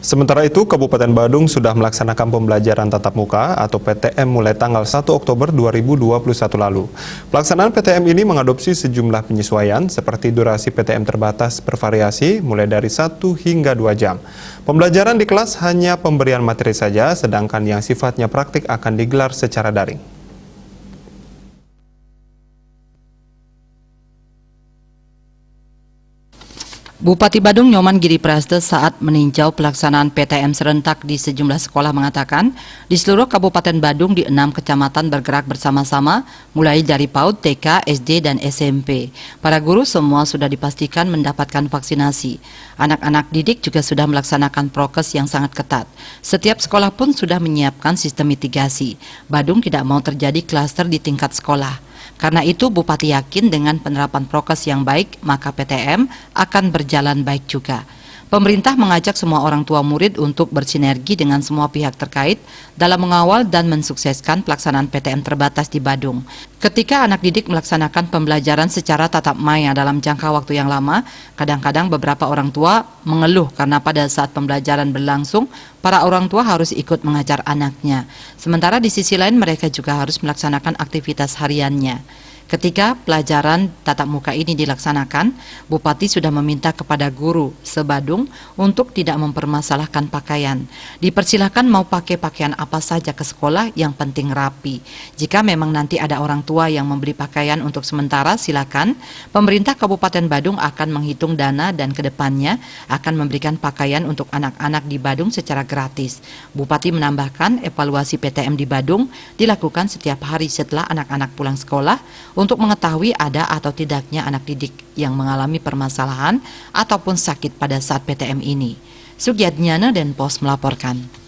Sementara itu, Kabupaten Badung sudah melaksanakan pembelajaran tatap muka atau PTM mulai tanggal 1 Oktober 2021 lalu. Pelaksanaan PTM ini mengadopsi sejumlah penyesuaian seperti durasi PTM terbatas bervariasi mulai dari 1 hingga 2 jam. Pembelajaran di kelas hanya pemberian materi saja, sedangkan yang sifatnya praktik akan digelar secara daring. Bupati Badung Nyoman Giri Praste saat meninjau pelaksanaan PTM serentak di sejumlah sekolah mengatakan, di seluruh Kabupaten Badung di 6 kecamatan bergerak bersama-sama, mulai dari PAUD, TK, SD, dan SMP. Para guru semua sudah dipastikan mendapatkan vaksinasi. Anak-anak didik juga sudah melaksanakan prokes yang sangat ketat. Setiap sekolah pun sudah menyiapkan sistem mitigasi. Badung tidak mau terjadi klaster di tingkat sekolah. Karena itu Bupati yakin dengan penerapan prokes yang baik, maka PTM akan berjalan baik juga. Pemerintah mengajak semua orang tua murid untuk bersinergi dengan semua pihak terkait dalam mengawal dan mensukseskan pelaksanaan PTM terbatas di Badung. Ketika anak didik melaksanakan pembelajaran secara tatap maya dalam jangka waktu yang lama, kadang-kadang beberapa orang tua mengeluh karena pada saat pembelajaran berlangsung, para orang tua harus ikut mengajar anaknya. Sementara di sisi lain mereka juga harus melaksanakan aktivitas hariannya. Ketika pelajaran tatap muka ini dilaksanakan, Bupati sudah meminta kepada guru se-Badung untuk tidak mempermasalahkan pakaian. Dipersilahkan mau pakai pakaian apa saja ke sekolah, yang penting rapi. Jika memang nanti ada orang tua yang membeli pakaian untuk sementara, silakan. Pemerintah Kabupaten Badung akan menghitung dana dan kedepannya akan memberikan pakaian untuk anak-anak di Badung secara gratis. Bupati menambahkan evaluasi PTM di Badung dilakukan setiap hari setelah anak-anak pulang sekolah untuk mengetahui ada atau tidaknya anak didik yang mengalami permasalahan ataupun sakit pada saat PTM ini. Sugyadnyana dan Pos melaporkan.